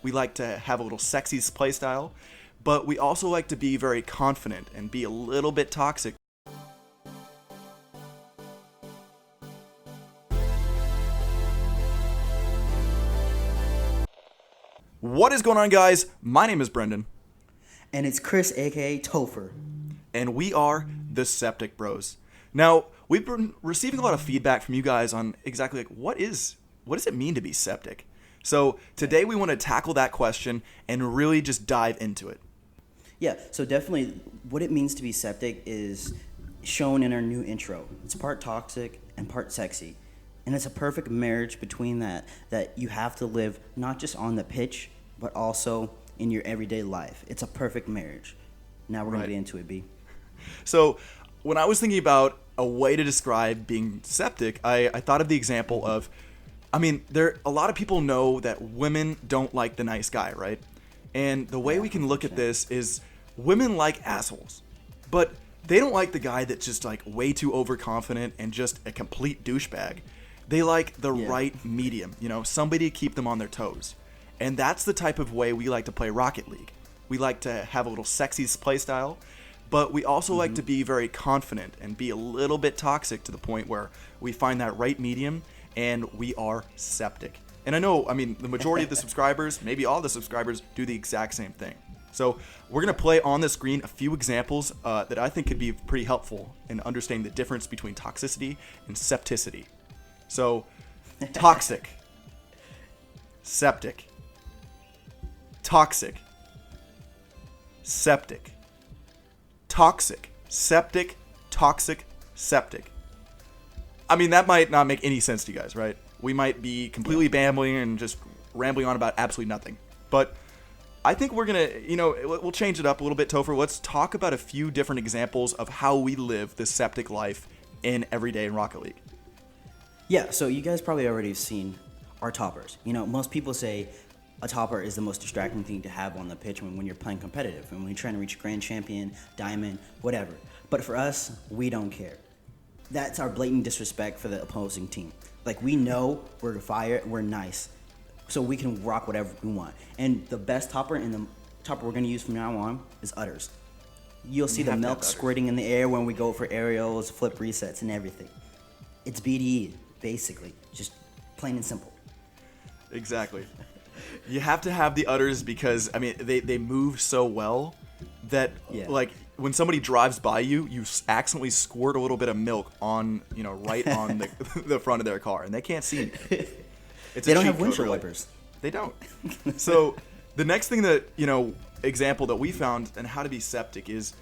We like to have a little sexy play style, but we also like to be very confident and be a little bit toxic. What is going on, guys? My name is Brendan. And it's Chris, aka Toefur. And we are the Septic Bros. Now, we've been receiving a lot of feedback from you guys on exactly what does it mean to be septic? So today we want to tackle that question and really just dive into it. Yeah, so definitely what it means to be septic is shown in our new intro. It's part toxic and part sexy. And it's a perfect marriage between that you have to live not just on the pitch, but also in your everyday life. It's a perfect marriage. Now we're going to get into it, B. So when I was thinking about a way to describe being septic, I thought of the example of, a lot of people know that women don't like the nice guy, right? And the way we can look at this is women like assholes, but they don't like the guy that's just like way too overconfident and just a complete douchebag. They like the right medium, somebody to keep them on their toes. And that's the type of way we like to play Rocket League. We like to have a little sexy play style, but we also like to be very confident and be a little bit toxic to the point where we find that right medium and we are septic. And I know, the majority of the subscribers, maybe all the subscribers, do the exact same thing. So we're going to play on the screen a few examples that I think could be pretty helpful in understanding the difference between toxicity and septicity. So, toxic, septic, toxic, septic, toxic, septic, toxic, septic. That might not make any sense to you guys, right? We might be completely bambling and just rambling on about absolutely nothing. But I think we're going to, we'll change it up a little bit, Toefur. Let's talk about a few different examples of how we live the septic life in everyday in Rocket League. Yeah, so you guys probably already have seen our toppers. Most people say a topper is the most distracting thing to have on the pitch when you're playing competitive and when you're trying to reach grand champion, diamond, whatever. But for us, we don't care. That's our blatant disrespect for the opposing team. Like, we know we're fire, we're nice, so we can rock whatever we want. And the best topper and the topper we're going to use from now on is udders. You'll see the milk squirting in the air when we go for aerials, flip resets, and everything. It's BDE, basically, just plain and simple. Exactly. You have to have the udders because, they move so well that, when somebody drives by you, you accidentally squirt a little bit of milk on, right on the front of their car, and they can't see anything. They don't have windshield wipers. They don't. So the next thing that, example that we found and how to be septic is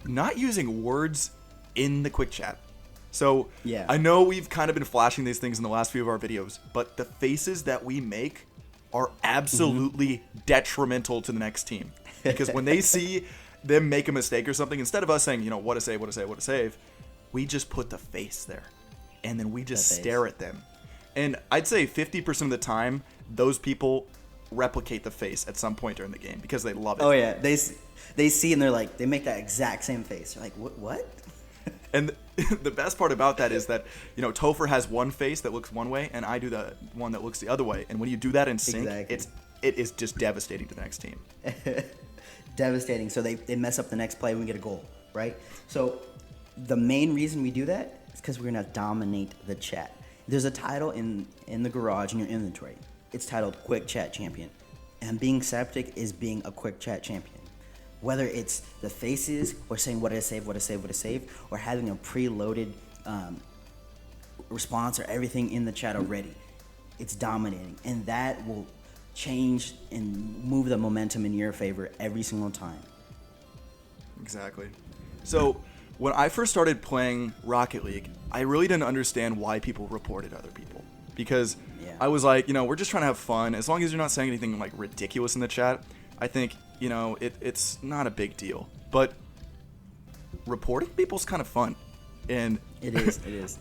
not using words in the quick chat. So I know we've kind of been flashing these things in the last few of our videos, but the faces that we make are absolutely detrimental to the next team. Because when they see them make a mistake or something, instead of us saying, what a save, we just put the face there. And then we just stare at them. And I'd say 50% of the time, those people replicate the face at some point during the game because they love it. Oh, yeah. They see and they're like, they make that exact same face. They're like, what? And the best part about that is that, Toefur has one face that looks one way, and I do the one that looks the other way. And when you do that in sync, it is just devastating to the next team. Devastating. So they mess up the next play and we get a goal, right? So the main reason we do that is because we're going to dominate the chat. There's a title in the garage in your inventory. It's titled Quick Chat Champion. And being septic is being a quick chat champion. Whether it's the faces or saying what a save, or having a preloaded response or everything in the chat already. It's dominating. And that will change and move the momentum in your favor every single time. Exactly. So when I first started playing Rocket League, I really didn't understand why people reported other people. Because I was like, we're just trying to have fun. As long as you're not saying anything like ridiculous in the chat, I think, it's not a big deal. But reporting people's kind of fun. And it is.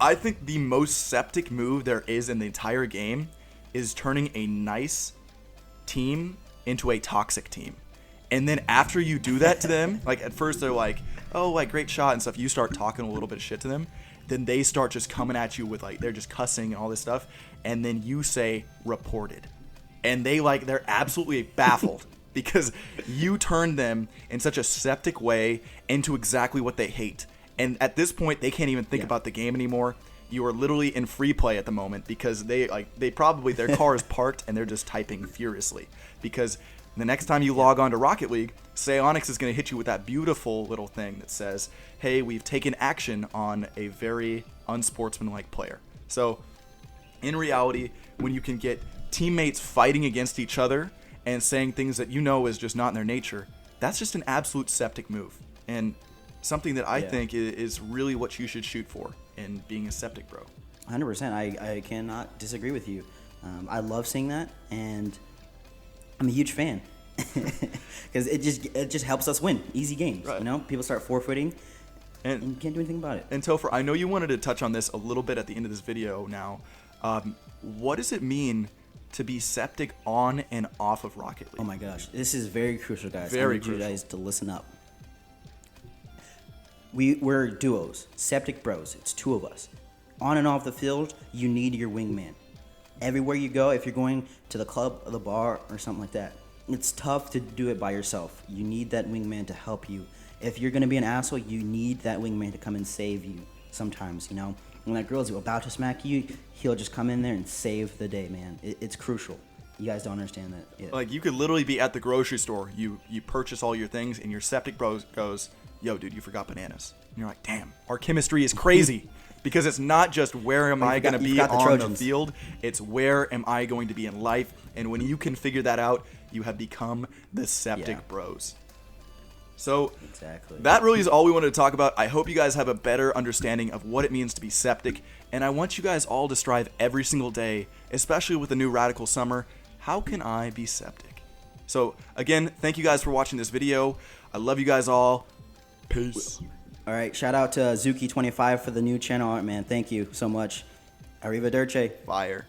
I think the most septic move there is in the entire game is turning a nice team into a toxic team. And then after you do that to them, like at first they're like, oh, like great shot and stuff. You start talking a little bit of shit to them. Then they start just coming at you with like, they're just cussing and all this stuff. And then you say reported. and they're absolutely baffled because you turned them in such a septic way into exactly what they hate. And at this point, they can't even think about the game anymore. You are literally in free play at the moment because their car is parked and they're just typing furiously because the next time you log on to Rocket League, Psionics is going to hit you with that beautiful little thing that says, hey, we've taken action on a very unsportsmanlike player. So in reality, when you can get teammates fighting against each other and saying things that you know is just not in their nature, that's just an absolute septic move. And something that I think is really what you should shoot for in being a Septic Bro. 100%. I cannot disagree with you. I love seeing that, and I'm a huge fan because it just helps us win easy games. Right. You know, people start forfeiting, and you can't do anything about it. And Toefur, I know you wanted to touch on this a little bit at the end of this video. Now, what does it mean to be septic on and off of Rocket League? Oh my gosh, this is very crucial, guys. Very I need crucial. you guys to listen up. We're duos, Septic Bros. It's two of us. On and off the field, you need your wingman. Everywhere you go, if you're going to the club or the bar or something like that, it's tough to do it by yourself. You need that wingman to help you. If you're going to be an asshole, you need that wingman to come and save you sometimes, you know. When that girl's about to smack you, he'll just come in there and save the day, man. It's crucial. You guys don't understand that. Yeah. Like, you could literally be at the grocery store. You purchase all your things, and your Septic Bro goes, yo, dude, you forgot bananas. And you're like, damn, our chemistry is crazy. Because it's not just where am I going to be on the field, it's where am I going to be in life. And when you can figure that out, you have become the Septic Bros. So exactly. That really is all we wanted to talk about. I hope you guys have a better understanding of what it means to be septic. And I want you guys all to strive every single day, especially with the new Radical Summer. How can I be septic? So again, thank you guys for watching this video. I love you guys all. Peace. All right, shout out to Zuki25 for the new channel art, man. Thank you so much. Arrivederci. Fire.